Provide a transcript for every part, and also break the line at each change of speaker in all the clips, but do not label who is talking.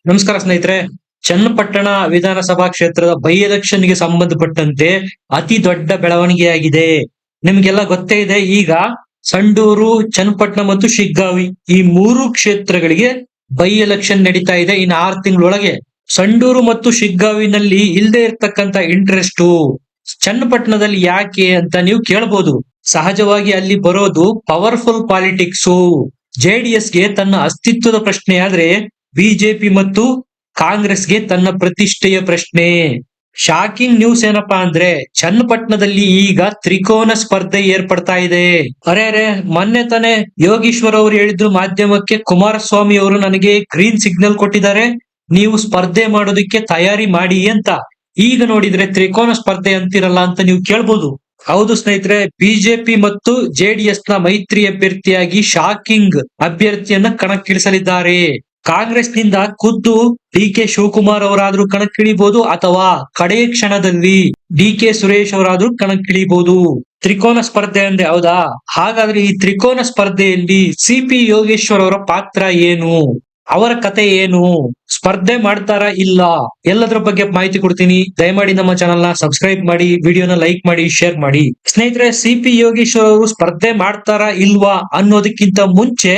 ನಮಸ್ಕಾರ ಸ್ನೇಹಿತರೆ. ಚನ್ನಪಟ್ಟಣ ವಿಧಾನಸಭಾ ಕ್ಷೇತ್ರದ ಬೈ ಎಲೆಕ್ಷನ್ ಗೆ ಸಂಬಂಧಪಟ್ಟಂತೆ ಅತಿ ದೊಡ್ಡ ಬೆಳವಣಿಗೆಯಾಗಿದೆ. ನಿಮ್ಗೆಲ್ಲ ಗೊತ್ತೇ ಇದೆ. ಈಗ ಸಂಡೂರು, ಚನ್ನಪಟ್ಟಣ ಮತ್ತು ಶಿಗ್ಗಾವಿ ಈ ಮೂರು ಕ್ಷೇತ್ರಗಳಿಗೆ ಬೈ ಎಲೆಕ್ಷನ್ ನಡೀತಾ ಇದೆ ಇನ್ನು 6 ತಿಂಗಳೊಳಗೆ. ಸಂಡೂರು ಮತ್ತು ಶಿಗ್ಗಾವಿನಲ್ಲಿ ಇಲ್ಲದೆ ಇರ್ತಕ್ಕಂತ ಇಂಟ್ರೆಸ್ಟ್ ಚನ್ನಪಟ್ಟಣದಲ್ಲಿ ಯಾಕೆ ಅಂತ ನೀವು ಕೇಳಬಹುದು. ಸಹಜವಾಗಿ ಅಲ್ಲಿ ಬರೋದು ಪವರ್ಫುಲ್ ಪಾಲಿಟಿಕ್ಸ್. ಜೆಡಿಎಸ್ಗೆ ತನ್ನ ಅಸ್ತಿತ್ವದ ಪ್ರಶ್ನೆ ಆದ್ರೆ ಬಿಜೆಪಿ ಮತ್ತು ಕಾಂಗ್ರೆಸ್ಗೆ ತನ್ನ ಪ್ರತಿಷ್ಠೆಯ ಪ್ರಶ್ನೆ. ಶಾಕಿಂಗ್ ನ್ಯೂಸ್ ಏನಪ್ಪಾ ಅಂದ್ರೆ ಚನ್ನಪಟ್ಟಣದಲ್ಲಿ ಈಗ ತ್ರಿಕೋನ ಸ್ಪರ್ಧೆ ಏರ್ಪಡ್ತಾ ಇದೆ. ಅರೆ ಮೊನ್ನೆ ತಾನೆ ಯೋಗೀಶ್ವರ್ ಅವರು ಹೇಳಿದ್ರು ಮಾಧ್ಯಮಕ್ಕೆ, ಕುಮಾರಸ್ವಾಮಿ ಅವರು ನನಗೆ ಗ್ರೀನ್ ಸಿಗ್ನಲ್ ಕೊಟ್ಟಿದ್ದಾರೆ, ನೀವು ಸ್ಪರ್ಧೆ ಮಾಡೋದಕ್ಕೆ ತಯಾರಿ ಮಾಡಿ ಅಂತ. ಈಗ ನೋಡಿದ್ರೆ ತ್ರಿಕೋನ ಸ್ಪರ್ಧೆ ಅಂತಿರಲ್ಲ ಅಂತ ನೀವು ಕೇಳ್ಬೋದು. ಹೌದು ಸ್ನೇಹಿತರೆ, ಬಿಜೆಪಿ ಮತ್ತು ಜೆಡಿಎಸ್ ನ ಮೈತ್ರಿ ಅಭ್ಯರ್ಥಿಯಾಗಿ ಶಾಕಿಂಗ್ ಅಭ್ಯರ್ಥಿಯನ್ನ ಕಣಕ್ಕಿಳಿಸಲಿದ್ದಾರೆ. ಕಾಂಗ್ರೆಸ್ ನಿಂದ ಖುದ್ದು ಡಿ ಕೆ ಶಿವಕುಮಾರ್ ಅವರಾದ್ರೂ ಕಣಕ್ಕಿಳಿಬಹುದು, ಅಥವಾ ಕಡೆ ಕ್ಷಣದಲ್ಲಿ ಡಿ ಕೆ ಸುರೇಶ್ ಅವರಾದ್ರೂ ಕಣಕ್ಕಿಳಿಬಹುದು. ತ್ರಿಕೋನ ಸ್ಪರ್ಧೆ ಅಂದೆ ಹೌದಾ? ಹಾಗಾದ್ರೆ ಈ ತ್ರಿಕೋನ ಸ್ಪರ್ಧೆಯಲ್ಲಿ ಸಿ.ಪಿ. ಯೋಗೇಶ್ವರ್ ಅವರ ಪಾತ್ರ ಏನು, ಅವರ ಕತೆ ಏನು, ಸ್ಪರ್ಧೆ ಮಾಡ್ತಾರಾ ಇಲ್ಲ, ಎಲ್ಲದ್ರ ಬಗ್ಗೆ ಮಾಹಿತಿ ಕೊಡ್ತೀನಿ. ದಯಮಾಡಿ ನಮ್ಮ ಚಾನಲ್ ನ ಸಬ್ಸ್ಕ್ರೈಬ್ ಮಾಡಿ, ವಿಡಿಯೋನ ಲೈಕ್ ಮಾಡಿ, ಶೇರ್ ಮಾಡಿ. ಸ್ನೇಹಿತರೆ, ಸಿ.ಪಿ. ಯೋಗೇಶ್ವರ್ ಅವರು ಸ್ಪರ್ಧೆ ಮಾಡ್ತಾರಾ ಇಲ್ವಾ ಅನ್ನೋದಕ್ಕಿಂತ ಮುಂಚೆ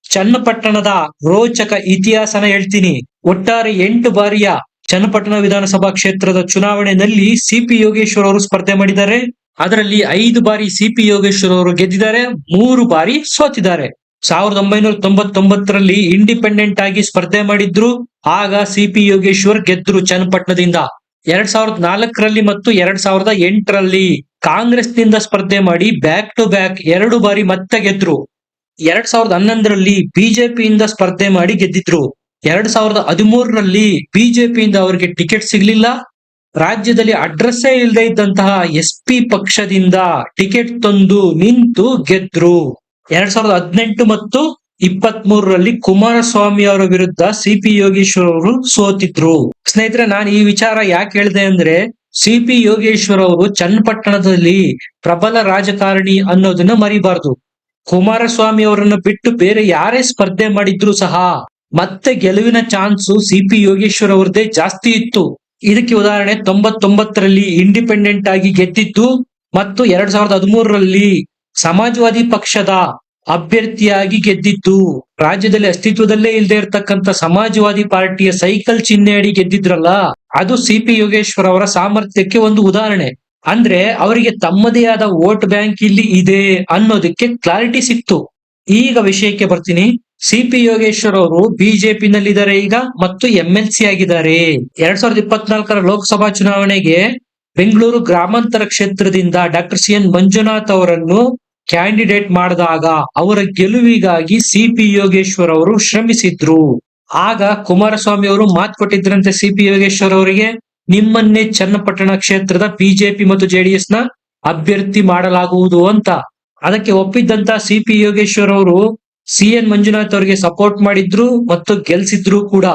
ಚನ್ನಪಟ್ಟಣದ ರೋಚಕ ಇತಿಹಾಸನ ಹೇಳ್ತೀನಿ. ಒಟ್ಟಾರೆ 8 ಬಾರಿಯ ಚನ್ನಪಟ್ಟಣ ವಿಧಾನಸಭಾ ಕ್ಷೇತ್ರದ ಚುನಾವಣೆಯಲ್ಲಿ ಸಿ.ಪಿ. ಯೋಗೇಶ್ವರ್ ಅವರು ಸ್ಪರ್ಧೆ ಮಾಡಿದ್ದಾರೆ. ಅದರಲ್ಲಿ 5 ಬಾರಿ ಸಿ.ಪಿ. ಯೋಗೇಶ್ವರ್ ಅವರು ಗೆದ್ದಿದ್ದಾರೆ, 3 ಬಾರಿ ಸೋತಿದ್ದಾರೆ. 1999ರಲ್ಲಿ ಇಂಡಿಪೆಂಡೆಂಟ್ ಆಗಿ ಸ್ಪರ್ಧೆ ಮಾಡಿದ್ರು, ಆಗ ಸಿ.ಪಿ. ಯೋಗೇಶ್ವರ್ ಗೆದ್ರು ಚನ್ನಪಟ್ಟಣದಿಂದ. 2004ರಲ್ಲಿ ಮತ್ತು 2008ರಲ್ಲಿ ಕಾಂಗ್ರೆಸ್ ನಿಂದ ಸ್ಪರ್ಧೆ ಮಾಡಿ ಬ್ಯಾಕ್ ಟು ಬ್ಯಾಕ್ 2 ಬಾರಿ ಮತ್ತೆ ಗೆದ್ರು. 2011ರಲ್ಲಿ ಬಿಜೆಪಿಯಿಂದ ಸ್ಪರ್ಧೆ ಮಾಡಿ ಗೆದ್ದಿದ್ರು. 2013ರಲ್ಲಿ ಬಿಜೆಪಿಯಿಂದ ಅವರಿಗೆ ಟಿಕೆಟ್ ಸಿಗ್ಲಿಲ್ಲ. ರಾಜ್ಯದಲ್ಲಿ ಅಡ್ರೆಸ್ಸೇ ಇಲ್ಲದೆ ಇದ್ದಂತಹ SP ಪಕ್ಷದಿಂದ ಟಿಕೆಟ್ ತಂದು ನಿಂತು ಗೆದ್ರು. 2018 ಮತ್ತು 23ರಲ್ಲಿ ಕುಮಾರಸ್ವಾಮಿ ಅವರ ವಿರುದ್ಧ ಸಿ.ಪಿ. ಯೋಗೇಶ್ವರ್ ಅವರು ಸೋತಿದ್ರು. ಸ್ನೇಹಿತರೆ, ನಾನು ಈ ವಿಚಾರ ಯಾಕೆ ಹೇಳಿದೆ ಅಂದ್ರೆ, ಸಿ.ಪಿ. ಯೋಗೇಶ್ವರ್ ಅವರು ಚನ್ನಪಟ್ಟಣದಲ್ಲಿ ಪ್ರಬಲ ರಾಜಕಾರಣಿ ಅನ್ನೋದನ್ನ ಮರಿಬಾರ್ದು. ಕುಮಾರಸ್ವಾಮಿ ಅವರನ್ನ ಬಿಟ್ಟು ಬೇರೆ ಯಾರೇ ಸ್ಪರ್ಧೆ ಮಾಡಿದ್ರು ಸಹ ಮತ್ತೆ ಗೆಲುವಿನ ಚಾನ್ಸ್ ಸಿ.ಪಿ. ಯೋಗೇಶ್ವರ್ ಅವರದೇ ಜಾಸ್ತಿ ಇತ್ತು. ಇದಕ್ಕೆ ಉದಾಹರಣೆ 99ರಲ್ಲಿ ಇಂಡಿಪೆಂಡೆಂಟ್ ಆಗಿ ಗೆದ್ದಿದ್ದು ಮತ್ತು 2013ರಲ್ಲಿ ಸಮಾಜವಾದಿ ಪಕ್ಷದ ಅಭ್ಯರ್ಥಿಯಾಗಿ ಗೆದ್ದಿದ್ದು. ರಾಜ್ಯದಲ್ಲಿ ಅಸ್ತಿತ್ವದಲ್ಲೇ ಇಲ್ಲದೆ ಇರತಕ್ಕಂತ ಸಮಾಜವಾದಿ ಪಾರ್ಟಿಯ ಸೈಕಲ್ ಚಿಹ್ನೆ ಅಡಿ ಗೆದ್ದಿದ್ರಲ್ಲ, ಅದು ಸಿ.ಪಿ. ಯೋಗೇಶ್ವರ್ ಅವರ ಸಾಮರ್ಥ್ಯಕ್ಕೆ ಒಂದು ಉದಾಹರಣೆ. ಅಂದ್ರೆ ಅವರಿಗೆ ತಮ್ಮದೇ ಆದ ವೋಟ್ ಬ್ಯಾಂಕ್ ಇಲ್ಲಿ ಇದೆ ಅನ್ನೋದಕ್ಕೆ ಕ್ಲಾರಿಟಿ ಸಿಕ್ತು. ಈಗ ವಿಷಯಕ್ಕೆ ಬರ್ತೀನಿ. ಸಿ.ಪಿ. ಯೋಗೇಶ್ವರ್ ಅವರು ಬಿಜೆಪಿ ನಲ್ಲಿದ್ದಾರೆ ಈಗ, ಮತ್ತು MLC ಆಗಿದ್ದಾರೆ. 2024ರ ಲೋಕಸಭಾ ಚುನಾವಣೆಗೆ ಬೆಂಗಳೂರು ಗ್ರಾಮಾಂತರ ಕ್ಷೇತ್ರದಿಂದ ಡಾಕ್ಟರ್ ಸಿ.ಎನ್. ಮಂಜುನಾಥ್ ಅವರನ್ನು ಕ್ಯಾಂಡಿಡೇಟ್ ಮಾಡಿದಾಗ ಅವರ ಗೆಲುವಿಗಾಗಿ ಸಿ.ಪಿ. ಯೋಗೇಶ್ವರ್ ಅವರು ಶ್ರಮಿಸಿದ್ರು. ಆಗ ಕುಮಾರಸ್ವಾಮಿ ಅವರು ಮಾತು ಕೊಟ್ಟಿದ್ರಂತೆ ಸಿ.ಪಿ. ಯೋಗೇಶ್ವರ್ ಅವರಿಗೆ, ನಿಮ್ಮನ್ನೇ ಚನ್ನಪಟ್ಟಣ ಕ್ಷೇತ್ರದ ಬಿಜೆಪಿ ಮತ್ತು ಜೆಡಿಎಸ್ ನ ಅಭ್ಯರ್ಥಿ ಮಾಡಲಾಗುವುದು ಅಂತ. ಅದಕ್ಕೆ ಒಪ್ಪಿದ್ದಂತ ಸಿ.ಪಿ. ಯೋಗೇಶ್ವರ್ ಅವರು ಸಿ.ಎನ್. ಮಂಜುನಾಥ್ ಅವರಿಗೆ ಸಪೋರ್ಟ್ ಮಾಡಿದ್ರು ಮತ್ತು ಗೆಲ್ಸಿದ್ರು ಕೂಡ.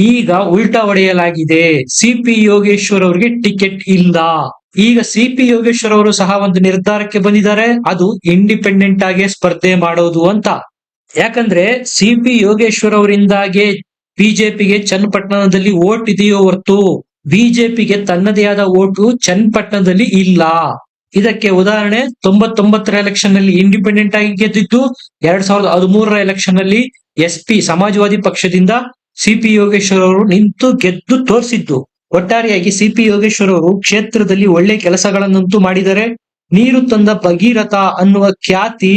ಈಗ ಉಲ್ಟಾ ಹೊಡೆಯಲಾಗಿದೆ, ಸಿ.ಪಿ. ಯೋಗೇಶ್ವರ್ ಅವರಿಗೆ ಟಿಕೆಟ್ ಇಲ್ಲ. ಈಗ ಸಿ.ಪಿ. ಯೋಗೇಶ್ವರ್ ಅವರು ಸಹ ಒಂದು ನಿರ್ಧಾರಕ್ಕೆ ಬಂದಿದ್ದಾರೆ, ಅದು ಇಂಡಿಪೆಂಡೆಂಟ್ ಆಗಿ ಸ್ಪರ್ಧೆ ಮಾಡೋದು ಅಂತ. ಯಾಕಂದ್ರೆ ಸಿ.ಪಿ. ಯೋಗೇಶ್ವರ್ ಅವರಿಂದಾಗೆ ಬಿಜೆಪಿಗೆ ಚನ್ನಪಟ್ಟಣದಲ್ಲಿ ವೋಟ್ ಇದೆಯೋ ಹೊರತು ಬಿಜೆಪಿಗೆ ತನ್ನದೇ ಆದ ಓಟು ಚನ್ನಪಟ್ಟಣದಲ್ಲಿ ಇಲ್ಲ. ಇದಕ್ಕೆ ಉದಾಹರಣೆ 99ರ ಎಲೆಕ್ಷನ್ ನಲ್ಲಿ ಇಂಡಿಪೆಂಡೆಂಟ್ ಆಗಿ ಗೆದ್ದಿದ್ದು, 2013ರ ಎಲೆಕ್ಷನ್ ನಲ್ಲಿ SP ಸಮಾಜವಾದಿ ಪಕ್ಷದಿಂದ ಸಿ.ಪಿ. ಯೋಗೇಶ್ವರ್ ಅವರು ನಿಂತು ಗೆದ್ದು ತೋರಿಸಿದ್ದು. ಒಟ್ಟಾರೆಯಾಗಿ ಸಿ.ಪಿ. ಯೋಗೇಶ್ವರ್ ಅವರು ಕ್ಷೇತ್ರದಲ್ಲಿ ಒಳ್ಳೆ ಕೆಲಸಗಳನ್ನಂತೂ ಮಾಡಿದ್ದಾರೆ. ನೀರು ತಂದ ಭಗೀರಥ ಅನ್ನುವ ಖ್ಯಾತಿ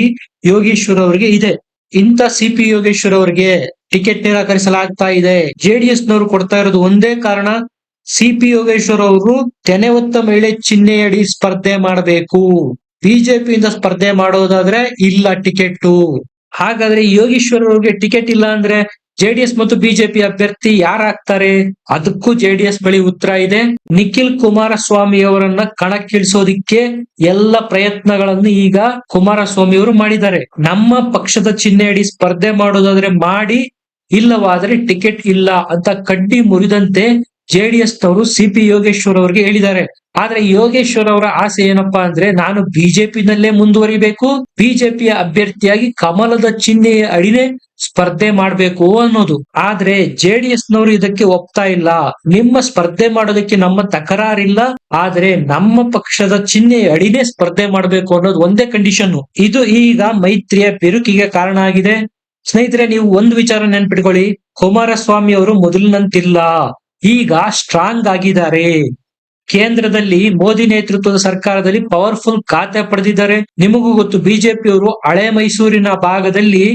ಯೋಗೇಶ್ವರ್ ಅವರಿಗೆ ಇದೆ. ಇಂಥ ಸಿ.ಪಿ. ಯೋಗೇಶ್ವರ್ ಅವರಿಗೆ ಟಿಕೆಟ್ ನಿರಾಕರಿಸಲಾಗ್ತಾ ಇದೆ. JDS ನವರು ಕೊಡ್ತಾ ಇರೋದು ಒಂದೇ ಕಾರಣ, ಸಿ.ಪಿ. ಯೋಗೇಶ್ವರ್ ಅವರು ತೆನೆ ಹೊತ್ತ ಮಹಿಳೆ ಚಿಹ್ನೆಯಡಿ ಸ್ಪರ್ಧೆ ಮಾಡಬೇಕು, ಬಿಜೆಪಿಯಿಂದ ಸ್ಪರ್ಧೆ ಮಾಡೋದಾದ್ರೆ ಇಲ್ಲ ಟಿಕೆಟ್. ಹಾಗಾದ್ರೆ ಯೋಗೇಶ್ವರ್ ಅವರಿಗೆ ಟಿಕೆಟ್ ಇಲ್ಲ ಅಂದ್ರೆ JDS ಮತ್ತು ಬಿಜೆಪಿ ಅಭ್ಯರ್ಥಿ ಯಾರಾಗ್ತಾರೆ? ಅದಕ್ಕೂ JDS ಬಳಿ ಉತ್ತರ ಇದೆ. ನಿಖಿಲ್ ಕುಮಾರಸ್ವಾಮಿ ಅವರನ್ನ ಕಣಕ್ಕಿಳಿಸೋದಿಕ್ಕೆ ಎಲ್ಲ ಪ್ರಯತ್ನಗಳನ್ನು ಈಗ ಕುಮಾರಸ್ವಾಮಿ ಅವರು ಮಾಡಿದ್ದಾರೆ. ನಮ್ಮ ಪಕ್ಷದ ಚಿಹ್ನೆಯಡಿ ಸ್ಪರ್ಧೆ ಮಾಡೋದಾದ್ರೆ ಮಾಡಿ, ಇಲ್ಲವಾದ್ರೆ ಟಿಕೆಟ್ ಇಲ್ಲ ಅಂತ ಕಡ್ಡಿ ಮುರಿದಂತೆ ಜೆಡಿಎಸ್ ನವರು ಸಿಪಿ ಯೋಗೇಶ್ವರ್ ಅವರಿಗೆ ಹೇಳಿದ್ದಾರೆ. ಆದ್ರೆ ಯೋಗೇಶ್ವರ್ ಅವರ ಆಸೆ ಏನಪ್ಪಾ ಅಂದ್ರೆ, ನಾನು ಬಿಜೆಪಿನಲ್ಲೇ ಮುಂದುವರಿಬೇಕು, ಬಿಜೆಪಿಯ ಅಭ್ಯರ್ಥಿಯಾಗಿ ಕಮಲದ ಚಿಹ್ನೆಯ ಅಡಿನೇ ಸ್ಪರ್ಧೆ ಮಾಡ್ಬೇಕು ಅನ್ನೋದು. ಆದ್ರೆ ಜೆಡಿಎಸ್ ನವರು ಇದಕ್ಕೆ ಒಪ್ತಾ ಇಲ್ಲ. ನಿಮ್ಮ ಸ್ಪರ್ಧೆ ಮಾಡೋದಕ್ಕೆ ನಮ್ಮ ತಕರಾರಿಲ್ಲ, ಆದ್ರೆ ನಮ್ಮ ಪಕ್ಷದ ಚಿಹ್ನೆಯ ಅಡಿನೇ ಸ್ಪರ್ಧೆ ಮಾಡ್ಬೇಕು ಅನ್ನೋದು ಒಂದೇ ಕಂಡೀಷನ್. ಇದು ಈಗ ಮೈತ್ರಿಯ ಬಿರುಕಿಗೆ ಕಾರಣ ಆಗಿದೆ. ಸ್ನೇಹಿತರೆ, ನೀವು ಒಂದು ವಿಚಾರ ನೆನ್ಪಿಟ್ಕೊಳ್ಳಿ, ಕುಮಾರಸ್ವಾಮಿ ಅವರು ಮೊದಲಿನಂತಿಲ್ಲ, ಈಗ ಸ್ಟ್ರಾಂಗ್ ಆಗಿದ್ದಾರೆ. ಕೇಂದ್ರದಲ್ಲಿ ಮೋದಿ ನೇತೃತ್ವದ ಸರ್ಕಾರದಲ್ಲಿ ಪವರ್ಫುಲ್ ಖಾತೆ ಪಡೆದಿದ್ದಾರೆ. ನಿಮಗೂ ಗೊತ್ತು, ಬಿಜೆಪಿಯವರು ಹಳೆ ಮೈಸೂರಿನ ಭಾಗದಲ್ಲಿ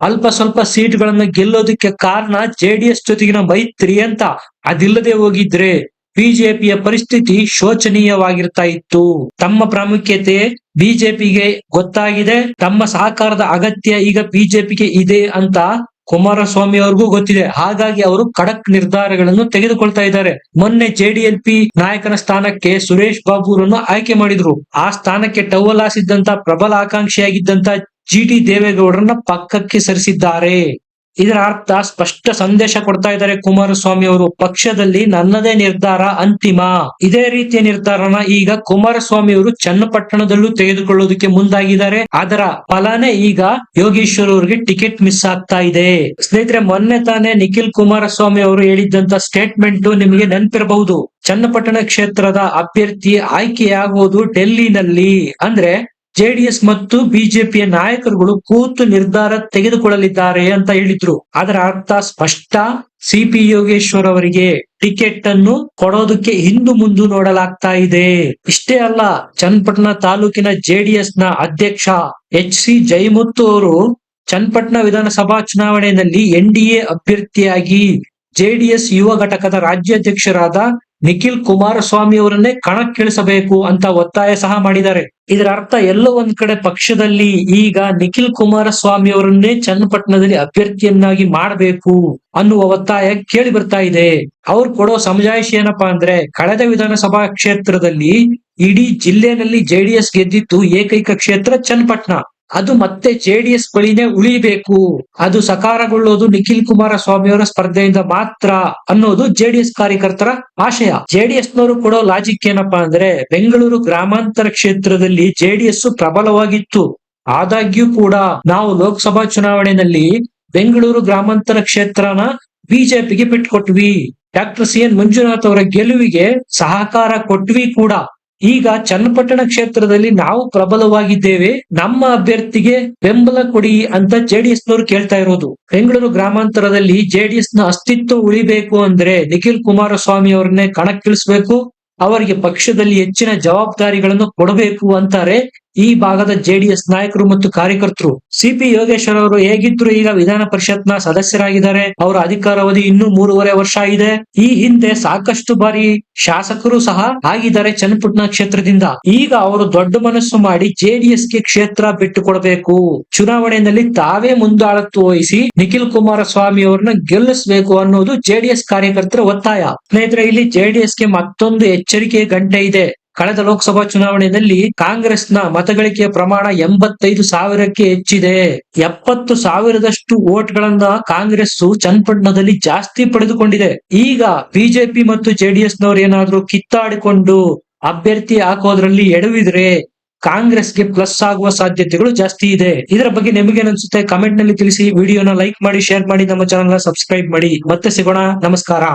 ಅಲ್ಪ ಸ್ವಲ್ಪ ಸೀಟ್ಗಳನ್ನು ಗೆಲ್ಲೋದಕ್ಕೆ ಕಾರಣ ಜೆಡಿಎಸ್ ಜೊತೆಗಿನ ಮೈತ್ರಿ ಅಂತ. ಅದಿಲ್ಲದೆ ಹೋಗಿದ್ರೆ ಬಿಜೆಪಿಯ ಪರಿಸ್ಥಿತಿ ಶೋಚನೀಯವಾಗಿರ್ತಾ ಇತ್ತು. ತಮ್ಮ ಪ್ರಾಮುಖ್ಯತೆ ಬಿಜೆಪಿಗೆ ಗೊತ್ತಾಗಿದೆ, ತಮ್ಮ ಸಹಕಾರದ ಅಗತ್ಯ ಈಗ ಬಿಜೆಪಿಗೆ ಇದೆ ಅಂತ ಕುಮಾರಸ್ವಾಮಿ ಅವ್ರಿಗೂ ಗೊತ್ತಿದೆ. ಹಾಗಾಗಿ ಅವರು ಖಡಕ್ ನಿರ್ಧಾರಗಳನ್ನು ತೆಗೆದುಕೊಳ್ತಾ ಇದ್ದಾರೆ. ಮೊನ್ನೆ ಜೆಡಿಎಲ್ಪಿ ನಾಯಕನ ಸ್ಥಾನಕ್ಕೆ ಸುರೇಶ್ ಬಾಬು ಅವರನ್ನು ಆಯ್ಕೆ ಮಾಡಿದ್ರು. ಆ ಸ್ಥಾನಕ್ಕೆ ಟವಲ್ ಹಾಸಿದ್ದಂತ ಪ್ರಬಲ ಆಕಾಂಕ್ಷಿಯಾಗಿದ್ದಂತ ಜಿಟಿ ದೇವೇಗೌಡರನ್ನ ಪಕ್ಕಕ್ಕೆ ಸರಿಸಿದ್ದಾರೆ. ಇದರ ಅರ್ಥ ಸ್ಪಷ್ಟ ಸಂದೇಶ ಕೊಡ್ತಾ ಇದ್ದಾರೆ ಕುಮಾರಸ್ವಾಮಿ ಅವರು, ಪಕ್ಷದಲ್ಲಿ ನನ್ನದೇ ನಿರ್ಧಾರ ಅಂತಿಮ. ಇದೇ ರೀತಿಯ ನಿರ್ಧಾರನ ಈಗ ಕುಮಾರಸ್ವಾಮಿ ಅವರು ಚನ್ನಪಟ್ಟಣದಲ್ಲೂ ತೆಗೆದುಕೊಳ್ಳೋದಕ್ಕೆ ಮುಂದಾಗಿದ್ದಾರೆ. ಅದರ ಫಲನೇ ಈಗ ಯೋಗೇಶ್ವರ್ ಅವರಿಗೆ ಟಿಕೆಟ್ ಮಿಸ್ ಆಗ್ತಾ ಇದೆ. ಸ್ನೇಹಿತರೆ, ಮೊನ್ನೆ ತಾನೇ ನಿಖಿಲ್ ಕುಮಾರಸ್ವಾಮಿ ಅವರು ಹೇಳಿದ್ದಂತ ಸ್ಟೇಟ್ಮೆಂಟ್ ನಿಮಗೆ ನೆನಪಿರಬಹುದು. ಚನ್ನಪಟ್ಟಣ ಕ್ಷೇತ್ರದ ಅಭ್ಯರ್ಥಿ ಆಯ್ಕೆಯಾಗುವುದು ಡೆಲ್ಲಿನಲ್ಲಿ, ಅಂದ್ರೆ ಜೆಡಿಎಸ್ ಮತ್ತು ಬಿಜೆಪಿಯ ನಾಯಕರುಗಳು ಕೂತು ನಿರ್ಧಾರ ತೆಗೆದುಕೊಳ್ಳಲಿದ್ದಾರೆ ಅಂತ ಹೇಳಿದ್ರು. ಅದರ ಅರ್ಥ ಸ್ಪಷ್ಟ, ಸಿಪಿ ಯೋಗೇಶ್ವರ್ ಅವರಿಗೆ ಟಿಕೆಟ್ ಅನ್ನು ಕೊಡೋದಕ್ಕೆ ಹಿಂದು ಮುಂದು ನೋಡಲಾಗ್ತಾ ಇದೆ. ಇಷ್ಟೇ ಅಲ್ಲ, ಚನ್ನಪಟ್ಟಣ ತಾಲೂಕಿನ ಜೆಡಿಎಸ್ ನ ಅಧ್ಯಕ್ಷ HC ಜಯಮುತ್ತು ಅವರು ಚನ್ನಪಟ್ಟಣ ವಿಧಾನಸಭಾ ಚುನಾವಣೆಯಲ್ಲಿ NDA ಅಭ್ಯರ್ಥಿಯಾಗಿ ಜೆಡಿಎಸ್ ಯುವ ಘಟಕದ ರಾಜ್ಯಾಧ್ಯಕ್ಷರಾದ ನಿಖಿಲ್ ಕುಮಾರಸ್ವಾಮಿ ಅವರನ್ನೇ ಕಣಕ್ಕಿಳಿಸಬೇಕು ಅಂತ ಒತ್ತಾಯ ಸಹ ಮಾಡಿದ್ದಾರೆ. ಇದರ ಅರ್ಥ ಎಲ್ಲೋ ಒಂದ್ ಕಡೆ ಪಕ್ಷದಲ್ಲಿ ಈಗ ನಿಖಿಲ್ ಕುಮಾರಸ್ವಾಮಿ ಅವರನ್ನೇ ಚನ್ನಪಟ್ಟಣದಲ್ಲಿ ಅಭ್ಯರ್ಥಿಯನ್ನಾಗಿ ಮಾಡಬೇಕು ಅನ್ನುವ ಒತ್ತಾಯ ಕೇಳಿ ಬರ್ತಾ ಇದೆ. ಅವ್ರು ಕೊಡೋ ಸಮಜಾಯಿಷಿ ಏನಪ್ಪಾ ಅಂದ್ರೆ, ಕಳೆದ ವಿಧಾನಸಭಾ ಕ್ಷೇತ್ರದಲ್ಲಿ ಇಡೀ ಜಿಲ್ಲೆನಲ್ಲಿ ಜೆಡಿಎಸ್ ಗೆದ್ದಿತ್ತು ಏಕೈಕ ಕ್ಷೇತ್ರ ಚನ್ನಪಟ್ಟಣ, ಅದು ಮತ್ತೆ ಜೆಡಿಎಸ್ ಬಳಿನೇ ಉಳಿಬೇಕು, ಅದು ಸಕಾರಗೊಳ್ಳೋದು ನಿಖಿಲ್ ಕುಮಾರಸ್ವಾಮಿ ಅವರ ಸ್ಪರ್ಧೆಯಿಂದ ಮಾತ್ರ ಅನ್ನೋದು ಜೆಡಿಎಸ್ ಕಾರ್ಯಕರ್ತರ ಆಶಯ. ಜೆಡಿಎಸ್ ನವರು ಕೊಡೋ ಲಾಜಿಕ್ ಏನಪ್ಪಾ ಅಂದ್ರೆ, ಬೆಂಗಳೂರು ಗ್ರಾಮಾಂತರ ಕ್ಷೇತ್ರದಲ್ಲಿ ಜೆಡಿಎಸ್ ಪ್ರಬಲವಾಗಿತ್ತು, ಆದಾಗ್ಯೂ ಕೂಡ ನಾವು ಲೋಕಸಭಾ ಚುನಾವಣೆಯಲ್ಲಿ ಬೆಂಗಳೂರು ಗ್ರಾಮಾಂತರ ಕ್ಷೇತ್ರನ ಬಿಜೆಪಿಗೆ ಬಿಟ್ಕೊಟ್ವಿ, ಡಾಕ್ಟರ್ CN ಮಂಜುನಾಥ್ ಅವರ ಗೆಲುವಿಗೆ ಸಹಕಾರ ಕೊಟ್ವಿ ಕೂಡ. ಈಗ ಚನ್ನಪಟ್ಟಣ ಕ್ಷೇತ್ರದಲ್ಲಿ ನಾವು ಪ್ರಬಲವಾಗಿದ್ದೇವೆ, ನಮ್ಮ ಅಭ್ಯರ್ಥಿಗೆ ಬೆಂಬಲ ಕೊಡಿ ಅಂತ ಜೆಡಿಎಸ್ ನವರು ಕೇಳ್ತಾ ಇರೋದು. ಬೆಂಗಳೂರು ಗ್ರಾಮಾಂತರದಲ್ಲಿ ಜೆಡಿಎಸ್ ನ ಅಸ್ತಿತ್ವ ಉಳಿಬೇಕು ಅಂದ್ರೆ ನಿಖಿಲ್ ಕುಮಾರಸ್ವಾಮಿ ಅವರನ್ನೇ ಕಣಕ್ಕಿಳಿಸಬೇಕು, ಅವರಿಗೆ ಪಕ್ಷದಲ್ಲಿ ಹೆಚ್ಚಿನ ಜವಾಬ್ದಾರಿಗಳನ್ನು ಕೊಡಬೇಕು ಅಂತಾರೆ ಈ ಭಾಗದ ಜೆಡಿಎಸ್ ನಾಯಕರು ಮತ್ತು ಕಾರ್ಯಕರ್ತರು. ಸಿಪಿ ಯೋಗೇಶ್ವರ್ ಅವರು ಹೇಗಿದ್ರು ಈಗ ವಿಧಾನ ಪರಿಷತ್ನ ಸದಸ್ಯರಾಗಿದ್ದಾರೆ. ಅವರ ಅಧಿಕಾರಾವಧಿ ಇನ್ನೂ 3.5 ವರ್ಷ ಇದೆ. ಈ ಹಿಂದೆ ಸಾಕಷ್ಟು ಬಾರಿ ಶಾಸಕರು ಸಹ ಆಗಿದ್ದಾರೆ ಚನ್ನಪಟ್ಟಣ ಕ್ಷೇತ್ರದಿಂದ. ಈಗ ಅವರು ದೊಡ್ಡ ಮನಸ್ಸು ಮಾಡಿ ಜೆಡಿಎಸ್ಗೆ ಕ್ಷೇತ್ರ ಬಿಟ್ಟು ಕೊಡಬೇಕು, ಚುನಾವಣೆಯಲ್ಲಿ ತಾವೇ ಮುಂದಾಳತ್ವ ವಹಿಸಿ ನಿಖಿಲ್ ಕುಮಾರಸ್ವಾಮಿ ಅವರನ್ನ ಗೆಲ್ಲಿಸಬೇಕು ಅನ್ನೋದು ಜೆಡಿಎಸ್ ಕಾರ್ಯಕರ್ತರ ಒತ್ತಾಯ. ಸ್ನೇಹಿತರೆ, ಇಲ್ಲಿ ಜೆಡಿಎಸ್ಗೆ ಮತ್ತೊಂದು ಎಚ್ಚರಿಕೆಯ ಗಂಟೆ ಇದೆ. ಕಳೆದ ಲೋಕಸಭಾ ಚುನಾವಣೆಯಲ್ಲಿ ಕಾಂಗ್ರೆಸ್ನ ಮತಗಳಿಕೆಯ ಪ್ರಮಾಣ 85,000ಕ್ಕೆ ಹೆಚ್ಚಿದೆ. 70,000ದಷ್ಟು ವೋಟ್ಗಳನ್ನ ಕಾಂಗ್ರೆಸ್ ಚನ್ನಪಟ್ಟಣದಲ್ಲಿ ಜಾಸ್ತಿ ಪಡೆದುಕೊಂಡಿದೆ. ಈಗ ಬಿಜೆಪಿ ಮತ್ತು ಜೆಡಿಎಸ್ ನವರು ಏನಾದ್ರೂ ಕಿತ್ತಾಡಿಕೊಂಡು ಅಭ್ಯರ್ಥಿ ಹಾಕೋದ್ರಲ್ಲಿ ಎಡವಿದ್ರೆ ಕಾಂಗ್ರೆಸ್ಗೆ ಪ್ಲಸ್ ಆಗುವ ಸಾಧ್ಯತೆಗಳು ಜಾಸ್ತಿ ಇದೆ. ಇದರ ಬಗ್ಗೆ ನಿಮಗೇನು ಅನ್ಸುತ್ತೆ ಕಮೆಂಟ್ ನಲ್ಲಿ ತಿಳಿಸಿ. ವಿಡಿಯೋನ ಲೈಕ್ ಮಾಡಿ, ಶೇರ್ ಮಾಡಿ, ನಮ್ಮ ಚಾನೆಲ್ ನ ಸಬ್ಸ್ಕ್ರೈಬ್ ಮಾಡಿ. ಮತ್ತೆ ಸಿಗೋಣ. ನಮಸ್ಕಾರ.